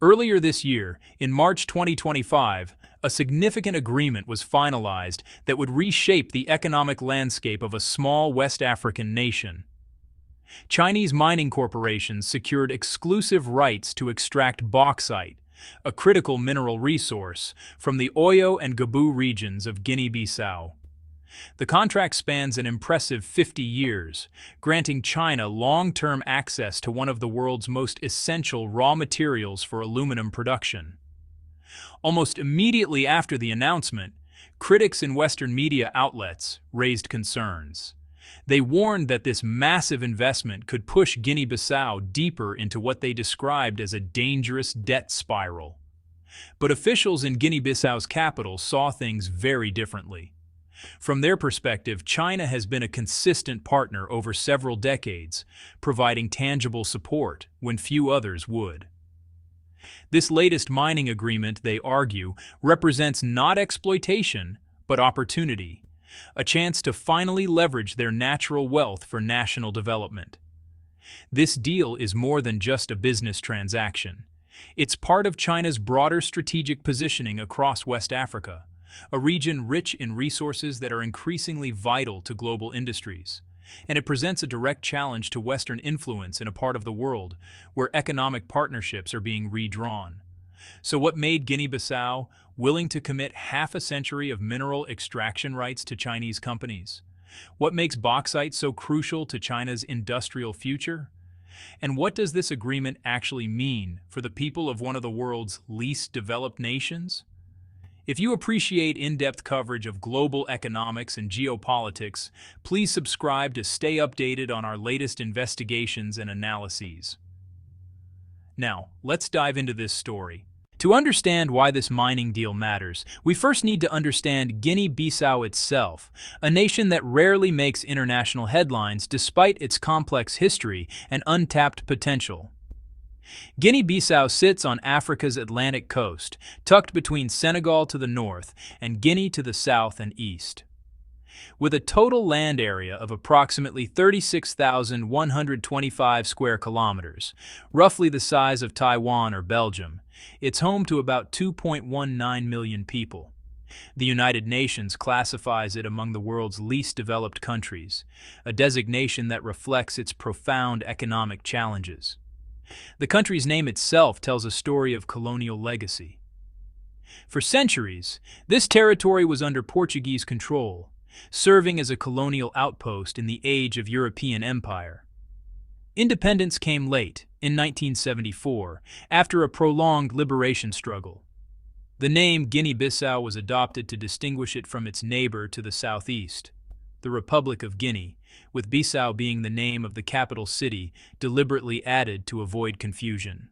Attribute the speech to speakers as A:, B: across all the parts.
A: Earlier this year, in March 2025, a significant agreement was finalized that would reshape the economic landscape of a small West African nation. Chinese mining corporations secured exclusive rights to extract bauxite, a critical mineral resource, from the Oyo and Gabu regions of Guinea-Bissau. The contract spans an impressive 50 years, granting China long-term access to one of the world's most essential raw materials for aluminum production. Almost immediately after the announcement, critics in Western media outlets raised concerns. They warned that this massive investment could push Guinea-Bissau deeper into what they described as a dangerous debt spiral. But officials in Guinea-Bissau's capital saw things very differently. From their perspective, China has been a consistent partner over several decades, providing tangible support when few others would. This latest mining agreement, they argue, represents not exploitation, but opportunity, a chance to finally leverage their natural wealth for national development. This deal is more than just a business transaction. It's part of China's broader strategic positioning across West Africa, a region rich in resources that are increasingly vital to global industries. And it presents a direct challenge to Western influence in a part of the world where economic partnerships are being redrawn. So what made Guinea-Bissau willing to commit half a century of mineral extraction rights to Chinese companies? What makes bauxite so crucial to China's industrial future? And what does this agreement actually mean for the people of one of the world's least developed nations? If you appreciate in-depth coverage of global economics and geopolitics, please subscribe to stay updated on our latest investigations and analyses. Now, let's dive into this story. To understand why this mining deal matters, we first need to understand Guinea-Bissau itself, a nation that rarely makes international headlines despite its complex history and untapped potential. Guinea-Bissau sits on Africa's Atlantic coast, tucked between Senegal to the north and Guinea to the south and east. With a total land area of approximately 36,125 square kilometers, roughly the size of Taiwan or Belgium, it's home to about 2.19 million people. The United Nations classifies it among the world's least developed countries, a designation that reflects its profound economic challenges. The country's name itself tells a story of colonial legacy. For centuries, this territory was under Portuguese control, serving as a colonial outpost in the age of European empire. Independence came late, in 1974, after a prolonged liberation struggle. The name Guinea-Bissau was adopted to distinguish it from its neighbor to the southeast, the Republic of Guinea, with Bissau being the name of the capital city deliberately added to avoid confusion.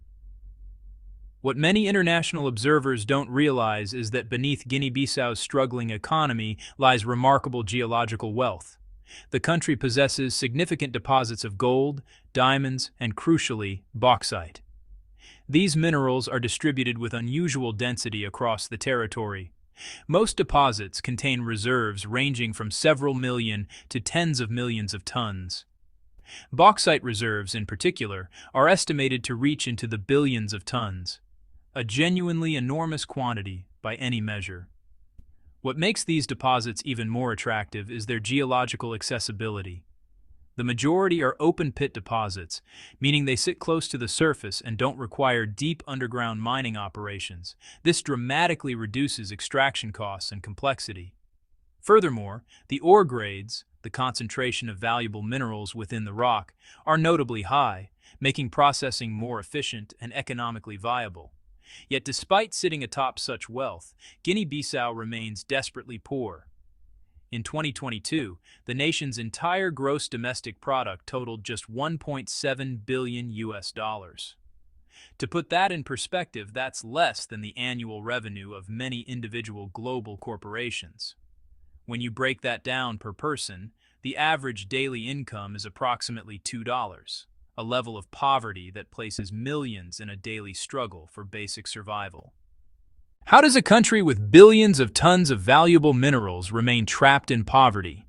A: What many international observers don't realize is that beneath Guinea-Bissau's struggling economy lies remarkable geological wealth. The country possesses significant deposits of gold, diamonds, and crucially, bauxite. These minerals are distributed with unusual density across the territory. Most deposits contain reserves ranging from several million to tens of millions of tons. Bauxite reserves, in particular, are estimated to reach into the billions of tons, a genuinely enormous quantity by any measure. What makes these deposits even more attractive is their geological accessibility. The majority are open-pit deposits, meaning they sit close to the surface and don't require deep underground mining operations. This dramatically reduces extraction costs and complexity. Furthermore, the ore grades, the concentration of valuable minerals within the rock, are notably high, making processing more efficient and economically viable. Yet despite sitting atop such wealth, Guinea-Bissau remains desperately poor. In 2022, the nation's entire gross domestic product totaled just $1.7 billion. To put that in perspective, that's less than the annual revenue of many individual global corporations. When you break that down per person, the average daily income is approximately $2, a level of poverty that places millions in a daily struggle for basic survival. How does a country with billions of tons of valuable minerals remain trapped in poverty?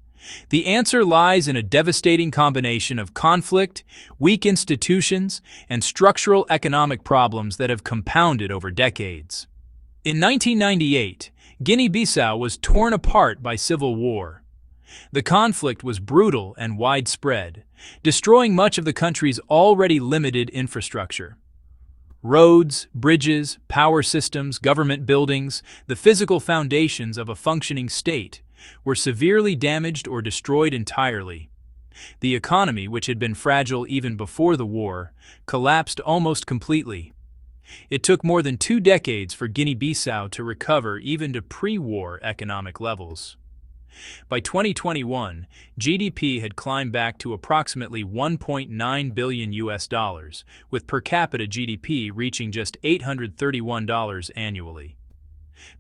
A: The answer lies in a devastating combination of conflict, weak institutions, and structural economic problems that have compounded over decades. In 1998, Guinea-Bissau was torn apart by civil war. The conflict was brutal and widespread, destroying much of the country's already limited infrastructure. Roads, bridges, power systems, government buildings, the physical foundations of a functioning state, were severely damaged or destroyed entirely. The economy, which had been fragile even before the war, collapsed almost completely. It took more than 2 decades for Guinea-Bissau to recover even to pre-war economic levels. By 2021, GDP had climbed back to approximately $1.9 billion, with per capita GDP reaching just $831 annually.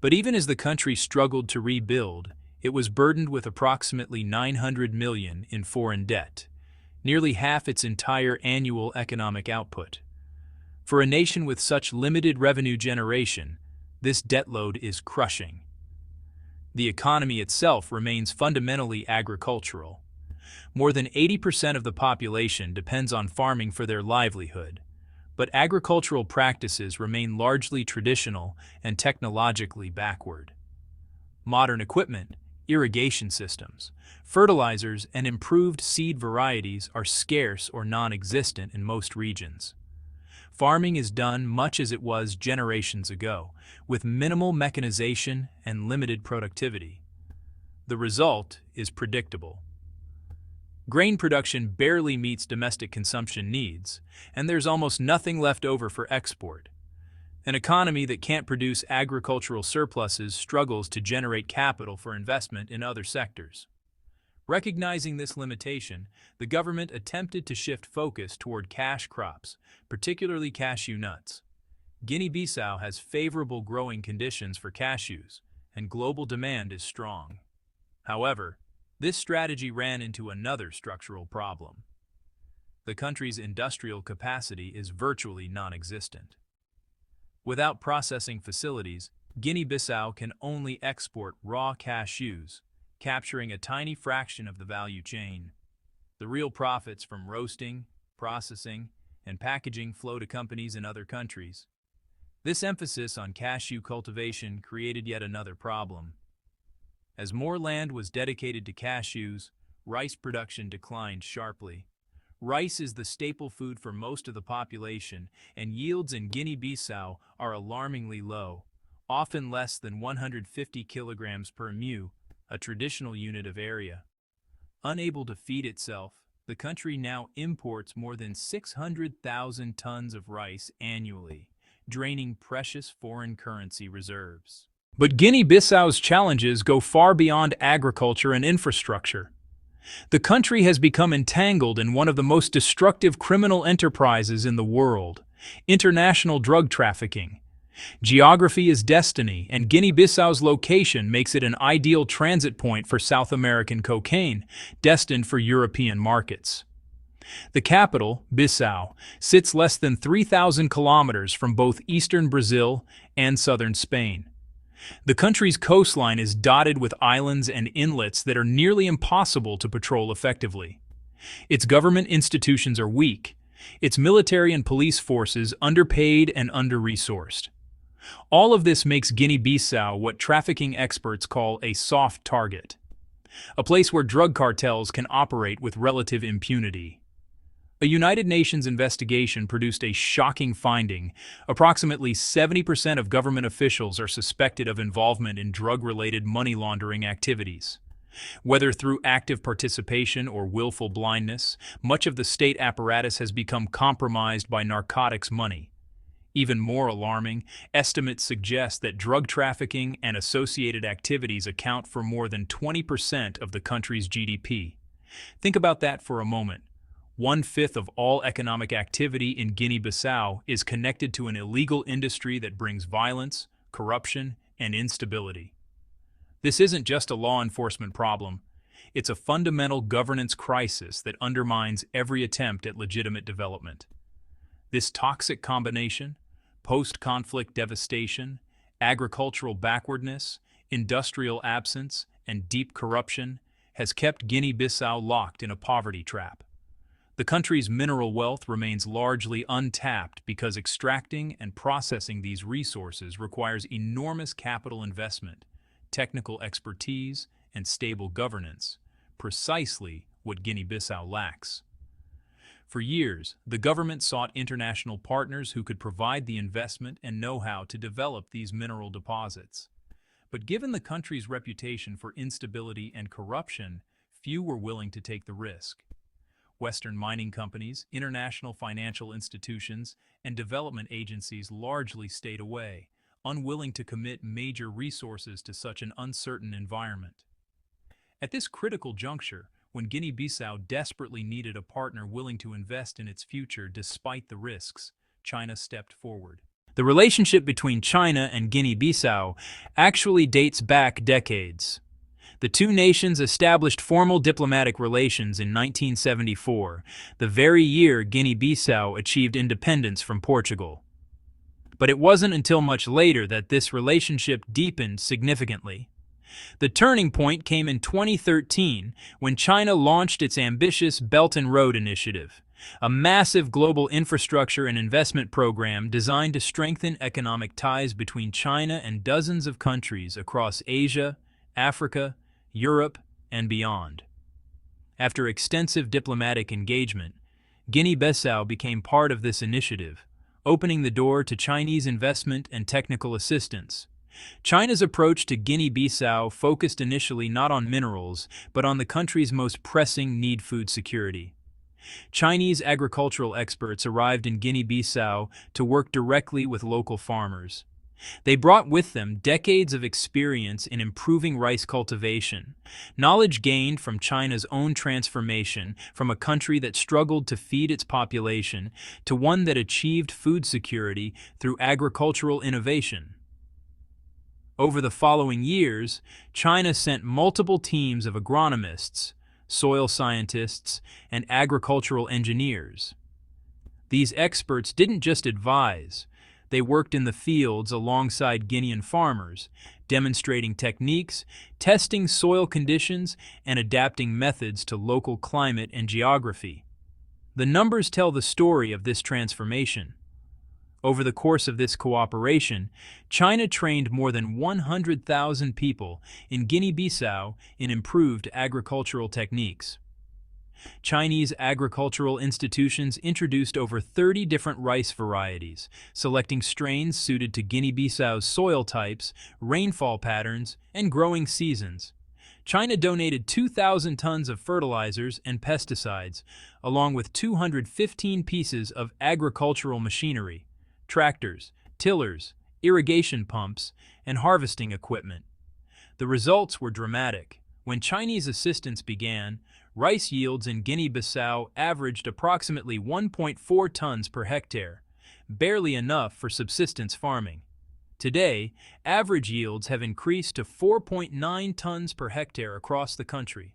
A: But even as the country struggled to rebuild, it was burdened with approximately $900 million in foreign debt, nearly half its entire annual economic output. For a nation with such limited revenue generation, this debt load is crushing. The economy itself remains fundamentally agricultural. More than 80% of the population depends on farming for their livelihood, but agricultural practices remain largely traditional and technologically backward. Modern equipment, irrigation systems, fertilizers, and improved seed varieties are scarce or non-existent in most regions. Farming is done much as it was generations ago, with minimal mechanization and limited productivity. The result is predictable. Grain production barely meets domestic consumption needs, and there's almost nothing left over for export. An economy that can't produce agricultural surpluses struggles to generate capital for investment in other sectors. Recognizing this limitation, the government attempted to shift focus toward cash crops, particularly cashew nuts. Guinea-Bissau has favorable growing conditions for cashews, and global demand is strong. However, this strategy ran into another structural problem. The country's industrial capacity is virtually non-existent. Without processing facilities, Guinea-Bissau can only export raw cashews, capturing a tiny fraction of the value chain. The real profits from roasting, processing, and packaging flow to companies in other countries. This emphasis on cashew cultivation created yet another problem. As more land was dedicated to cashews, rice production declined sharply. Rice is the staple food for most of the population, and yields in Guinea-Bissau are alarmingly low, often less than 150 kilograms per mu, a traditional unit of area. Unable to feed itself, the country now imports more than 600,000 tons of rice annually, draining precious foreign currency reserves. But Guinea-Bissau's challenges go far beyond agriculture and infrastructure. The country has become entangled in one of the most destructive criminal enterprises in the world: international drug trafficking. Geography is destiny, and Guinea-Bissau's location makes it an ideal transit point for South American cocaine, destined for European markets. The capital, Bissau, sits less than 3,000 kilometers from both eastern Brazil and southern Spain. The country's coastline is dotted with islands and inlets that are nearly impossible to patrol effectively. Its government institutions are weak, its military and police forces underpaid and under-resourced. All of this makes Guinea-Bissau what trafficking experts call a soft target, a place where drug cartels can operate with relative impunity. A United Nations investigation produced a shocking finding: approximately 70% of government officials are suspected of involvement in drug-related money laundering activities. Whether through active participation or willful blindness, much of the state apparatus has become compromised by narcotics money. Even more alarming, estimates suggest that drug trafficking and associated activities account for more than 20% of the country's GDP. Think about that for a moment. 1/5 of all economic activity in Guinea-Bissau is connected to an illegal industry that brings violence, corruption, and instability. This isn't just a law enforcement problem. It's a fundamental governance crisis that undermines every attempt at legitimate development. This toxic combination, post-conflict devastation, agricultural backwardness, industrial absence, and deep corruption, has kept Guinea-Bissau locked in a poverty trap. The country's mineral wealth remains largely untapped because extracting and processing these resources requires enormous capital investment, technical expertise, and stable governance, precisely what Guinea-Bissau lacks. For years, the government sought international partners who could provide the investment and know-how to develop these mineral deposits. But given the country's reputation for instability and corruption, few were willing to take the risk. Western mining companies, international financial institutions, and development agencies largely stayed away, unwilling to commit major resources to such an uncertain environment. At this critical juncture, when Guinea-Bissau desperately needed a partner willing to invest in its future despite the risks, China stepped forward. The relationship between China and Guinea-Bissau actually dates back decades. The two nations established formal diplomatic relations in 1974, the very year Guinea-Bissau achieved independence from Portugal. But it wasn't until much later that this relationship deepened significantly. The turning point came in 2013 when China launched its ambitious Belt and Road Initiative, a massive global infrastructure and investment program designed to strengthen economic ties between China and dozens of countries across Asia, Africa, Europe, and beyond. After extensive diplomatic engagement, Guinea-Bissau became part of this initiative, opening the door to Chinese investment and technical assistance. China's approach to Guinea-Bissau focused initially not on minerals, but on the country's most pressing need: food security. Chinese agricultural experts arrived in Guinea-Bissau to work directly with local farmers. They brought with them decades of experience in improving rice cultivation, knowledge gained from China's own transformation from a country that struggled to feed its population to one that achieved food security through agricultural innovation. Over the following years, China sent multiple teams of agronomists, soil scientists, and agricultural engineers. These experts didn't just advise. They worked in the fields alongside Guinean farmers, demonstrating techniques, testing soil conditions, and adapting methods to local climate and geography. The numbers tell the story of this transformation. Over the course of this cooperation, China trained more than 100,000 people in Guinea-Bissau in improved agricultural techniques. Chinese agricultural institutions introduced over 30 different rice varieties, selecting strains suited to Guinea-Bissau's soil types, rainfall patterns, and growing seasons. China donated 2,000 tons of fertilizers and pesticides, along with 215 pieces of agricultural machinery, tractors, tillers, irrigation pumps, and harvesting equipment. The results were dramatic. When Chinese assistance began, rice yields in Guinea-Bissau averaged approximately 1.4 tons per hectare, barely enough for subsistence farming. Today, average yields have increased to 4.9 tons per hectare across the country.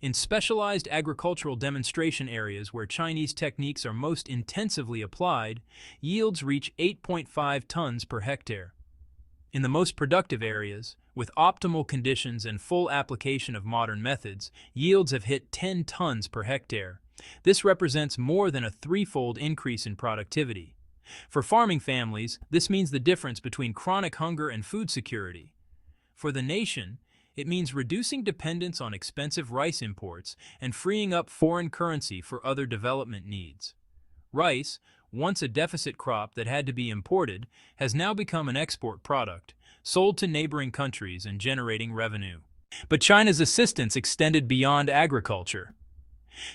A: In specialized agricultural demonstration areas where Chinese techniques are most intensively applied, yields reach 8.5 tons per hectare. In the most productive areas, with optimal conditions and full application of modern methods, yields have hit 10 tons per hectare. This represents more than a threefold increase in productivity. For farming families, this means the difference between chronic hunger and food security. For the nation, it means reducing dependence on expensive rice imports and freeing up foreign currency for other development needs. Rice, once a deficit crop that had to be imported, has now become an export product, sold to neighboring countries and generating revenue. But China's assistance extended beyond agriculture.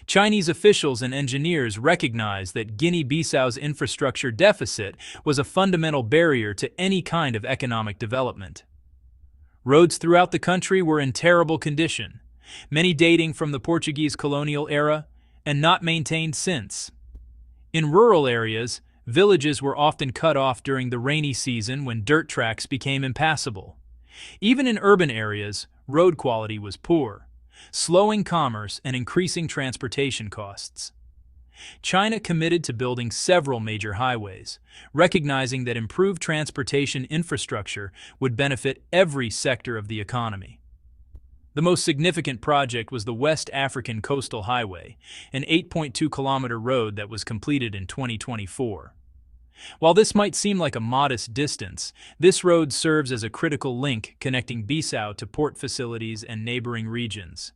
A: Chinese officials and engineers recognized that Guinea-Bissau's infrastructure deficit was a fundamental barrier to any kind of economic development. Roads throughout the country were in terrible condition, many dating from the Portuguese colonial era and not maintained since. In rural areas, villages were often cut off during the rainy season when dirt tracks became impassable. Even in urban areas, road quality was poor, slowing commerce and increasing transportation costs. China committed to building several major highways, recognizing that improved transportation infrastructure would benefit every sector of the economy. The most significant project was the West African Coastal Highway, an 8.2-kilometer road that was completed in 2024. While this might seem like a modest distance, this road serves as a critical link connecting Bissau to port facilities and neighboring regions.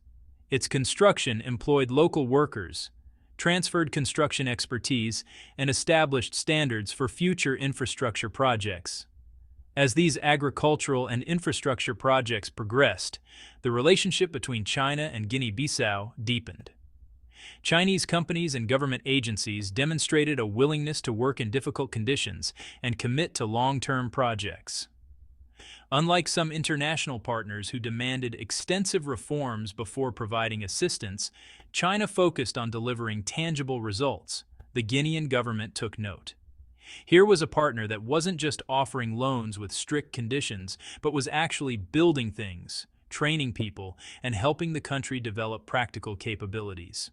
A: Its construction employed local workers, transferred construction expertise, and established standards for future infrastructure projects. As these agricultural and infrastructure projects progressed, the relationship between China and Guinea-Bissau deepened. Chinese companies and government agencies demonstrated a willingness to work in difficult conditions and commit to long-term projects. Unlike some international partners who demanded extensive reforms before providing assistance, China focused on delivering tangible results. The Guinean government took note. Here was a partner that wasn't just offering loans with strict conditions, but was actually building things, training people, and helping the country develop practical capabilities.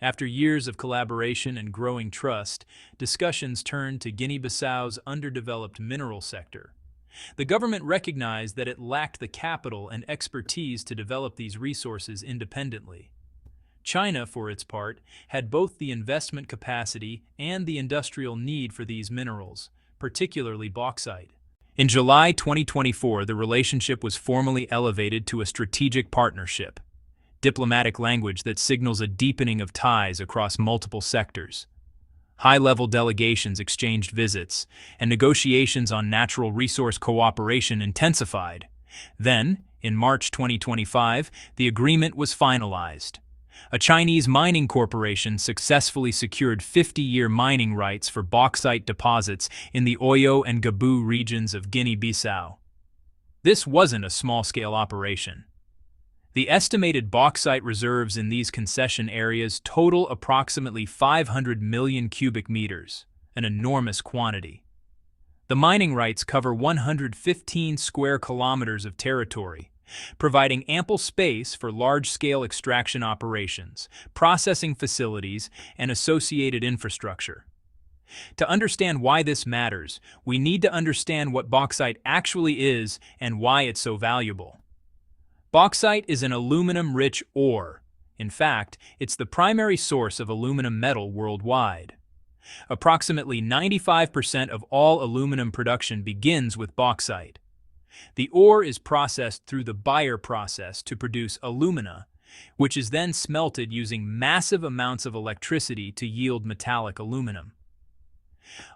A: After years of collaboration and growing trust, discussions turned to Guinea-Bissau's underdeveloped mineral sector. The government recognized that it lacked the capital and expertise to develop these resources independently. China, for its part, had both the investment capacity and the industrial need for these minerals, particularly bauxite. In July 2024, the relationship was formally elevated to a strategic partnership, diplomatic language that signals a deepening of ties across multiple sectors. High-level delegations exchanged visits, and negotiations on natural resource cooperation intensified. Then, in March 2025, the agreement was finalized. A Chinese mining corporation successfully secured 50-year mining rights for bauxite deposits in the Oyo and Gabu regions of Guinea-Bissau. This wasn't a small-scale operation. The estimated bauxite reserves in these concession areas total approximately 500 million cubic meters, an enormous quantity. The mining rights cover 115 square kilometers of territory, providing ample space for large-scale extraction operations, processing facilities, and associated infrastructure. To understand why this matters, we need to understand what bauxite actually is and why it's so valuable. Bauxite is an aluminum-rich ore. In fact, it's the primary source of aluminum metal worldwide. Approximately 95% of all aluminum production begins with bauxite. The ore is processed through the Bayer process to produce alumina, which is then smelted using massive amounts of electricity to yield metallic aluminum.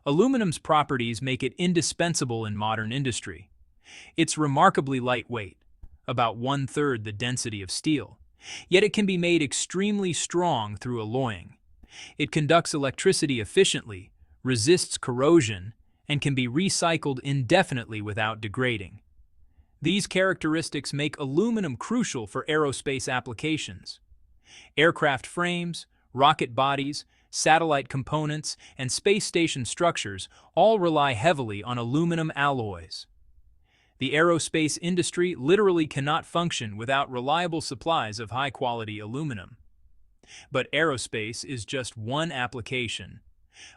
A: Aluminum's properties make it indispensable in modern industry. It's remarkably lightweight, about 1/3 the density of steel, yet it can be made extremely strong through alloying. It conducts electricity efficiently, resists corrosion, and can be recycled indefinitely without degrading. These characteristics make aluminum crucial for aerospace applications. Aircraft frames, rocket bodies, satellite components, and space station structures all rely heavily on aluminum alloys. The aerospace industry literally cannot function without reliable supplies of high-quality aluminum. But aerospace is just one application.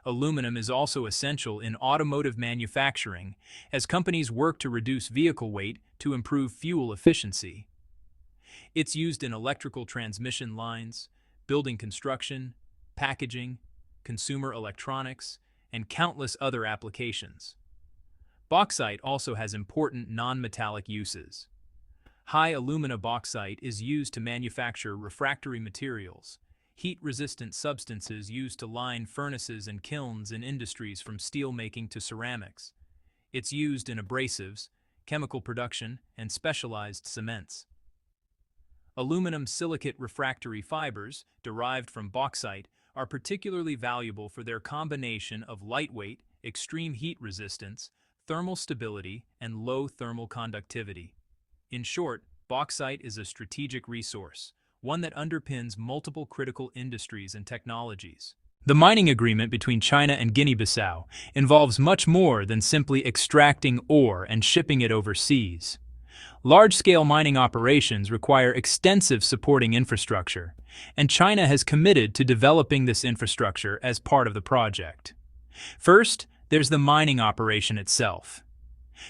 A: Aluminum is also essential in automotive manufacturing, as companies work to reduce vehicle weight to improve fuel efficiency. It's used in electrical transmission lines, building construction, packaging, consumer electronics, and countless other applications. Bauxite also has important non-metallic uses. High alumina bauxite is used to manufacture refractory materials, heat-resistant substances used to line furnaces and kilns in industries from steelmaking to ceramics. It's used in abrasives, chemical production, and specialized cements. Aluminum silicate refractory fibers, derived from bauxite, are particularly valuable for their combination of lightweight, extreme heat resistance, thermal stability, and low thermal conductivity. In short, bauxite is a strategic resource, one that underpins multiple critical industries and technologies. The mining agreement between China and Guinea-Bissau involves much more than simply extracting ore and shipping it overseas. Large-scale mining operations require extensive supporting infrastructure, and China has committed to developing this infrastructure as part of the project. First, there's the mining operation itself.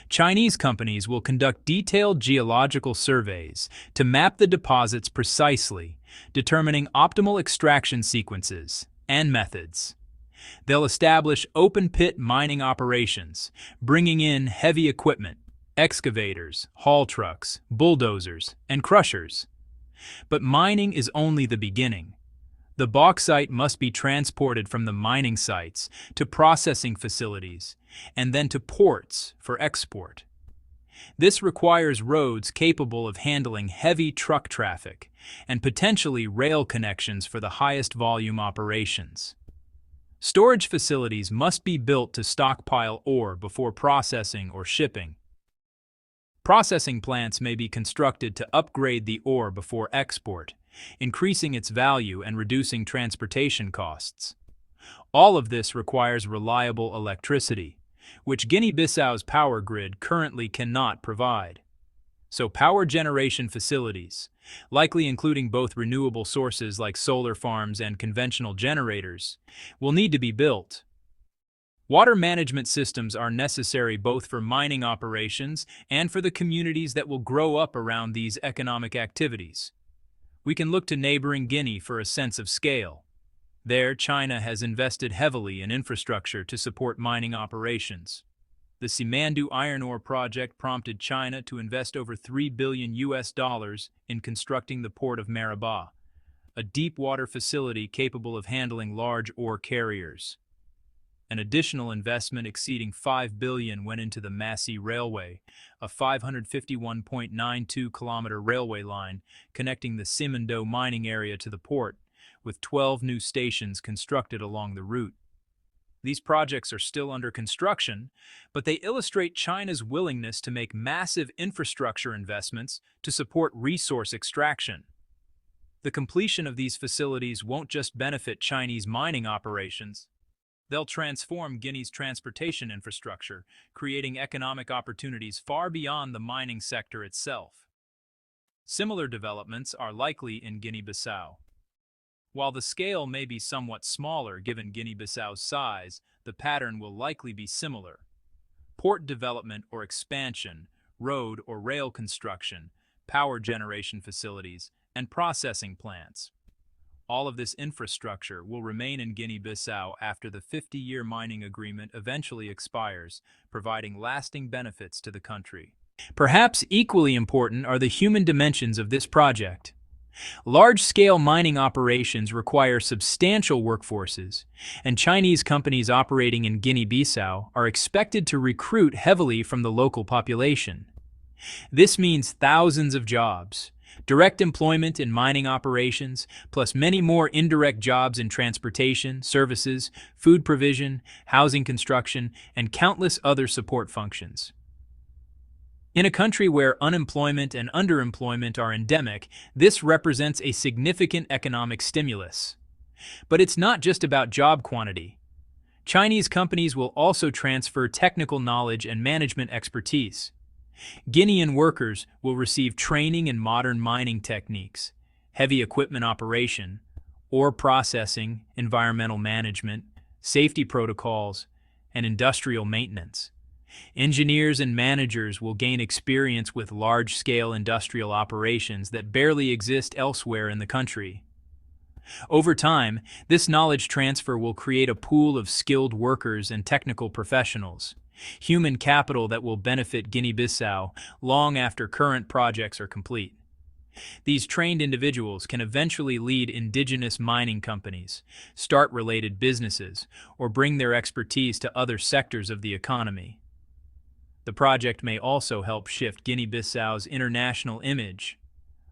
A: Chinese companies will conduct detailed geological surveys to map the deposits precisely, determining optimal extraction sequences and methods. They'll establish open-pit mining operations, bringing in heavy equipment, excavators, haul trucks, bulldozers, and crushers. But mining is only the beginning. The bauxite must be transported from the mining sites to processing facilities and then to ports for export. This requires roads capable of handling heavy truck traffic and potentially rail connections for the highest volume operations. Storage facilities must be built to stockpile ore before processing or shipping. Processing plants may be constructed to upgrade the ore before export, increasing its value and reducing transportation costs. All of this requires reliable electricity, which Guinea-Bissau's power grid currently cannot provide. So power generation facilities, likely including both renewable sources like solar farms and conventional generators, will need to be built. Water management systems are necessary both for mining operations and for the communities that will grow up around these economic activities. We can look to neighboring Guinea for a sense of scale. There, China has invested heavily in infrastructure to support mining operations. The Simandu iron ore project prompted China to invest over $3 billion in constructing the port of Maraba, a deep-water facility capable of handling large ore carriers. An additional investment exceeding $5 billion went into the Massi Railway, a 551.92-kilometer railway line connecting the Simandou mining area to the port, with 12 new stations constructed along the route. These projects are still under construction, but they illustrate China's willingness to make massive infrastructure investments to support resource extraction. The completion of these facilities won't just benefit Chinese mining operations. They'll transform Guinea's transportation infrastructure, creating economic opportunities far beyond the mining sector itself. Similar developments are likely in Guinea-Bissau. While the scale may be somewhat smaller given Guinea-Bissau's size, the pattern will likely be similar. Port development or expansion, road or rail construction, power generation facilities, and processing plants. All of this infrastructure will remain in Guinea-Bissau after the 50-year mining agreement eventually expires, providing lasting benefits to the country. Perhaps equally important are the human dimensions of this project. Large-scale mining operations require substantial workforces, and Chinese companies operating in Guinea-Bissau are expected to recruit heavily from the local population. This means thousands of jobs, direct employment in mining operations, plus many more indirect jobs in transportation, services, food provision, housing construction, and countless other support functions. In a country where unemployment and underemployment are endemic, this represents a significant economic stimulus. But it's not just about job quantity. Chinese companies will also transfer technical knowledge and management expertise. Guinean workers will receive training in modern mining techniques, heavy equipment operation, ore processing, environmental management, safety protocols, and industrial maintenance. Engineers and managers will gain experience with large-scale industrial operations that barely exist elsewhere in the country. Over time, this knowledge transfer will create a pool of skilled workers and technical professionals, human capital that will benefit Guinea-Bissau long after current projects are complete. These trained individuals can eventually lead indigenous mining companies, start related businesses, or bring their expertise to other sectors of the economy. The project may also help shift Guinea-Bissau's international image.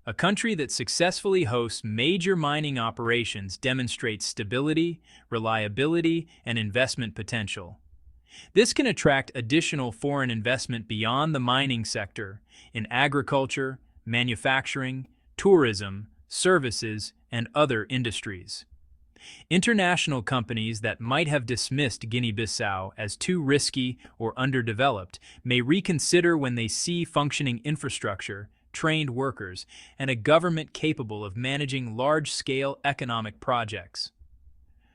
A: A country that successfully hosts major mining operations demonstrates stability, reliability, and investment potential. This can attract additional foreign investment beyond the mining sector in agriculture, manufacturing, tourism, services, and other industries. International companies that might have dismissed Guinea-Bissau as too risky or underdeveloped may reconsider when they see functioning infrastructure, trained workers, and a government capable of managing large-scale economic projects.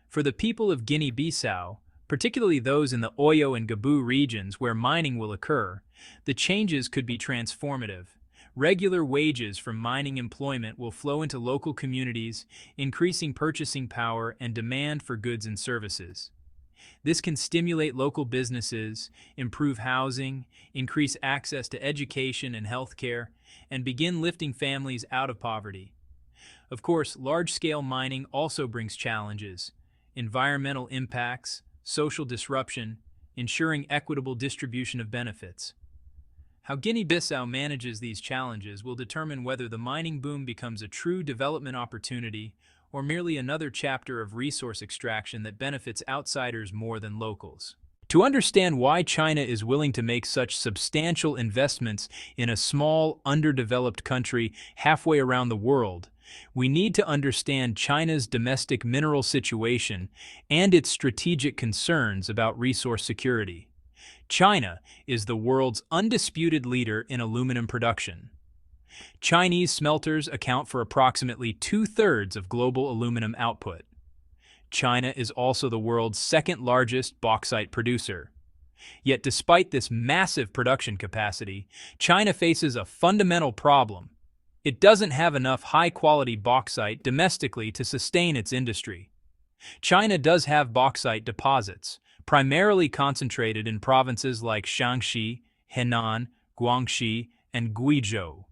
A: For the people of Guinea-Bissau, particularly those in the Oyo and Gabu regions where mining will occur. The changes could be transformative. Regular wages from mining employment will flow into local communities, increasing purchasing power and demand for goods and services. This can stimulate local businesses, improve housing, increase access to education and healthcare, and begin lifting families out of poverty. Of course, large-scale mining also brings challenges: environmental impacts, social disruption, ensuring equitable distribution of benefits. How Guinea-Bissau manages these challenges will determine whether the mining boom becomes a true development opportunity or merely another chapter of resource extraction that benefits outsiders more than locals. To understand why China is willing to make such substantial investments in a small, underdeveloped country halfway around the world, we need to understand China's domestic mineral situation and its strategic concerns about resource security. China is the world's undisputed leader in aluminum production. Chinese smelters account for approximately 2/3 of global aluminum output. China is also the world's second-largest bauxite producer. Yet despite this massive production capacity, China faces a fundamental problem. It doesn't have enough high-quality bauxite domestically to sustain its industry. China does have bauxite deposits, primarily concentrated in provinces like Shaanxi, Henan, Guangxi, and Guizhou.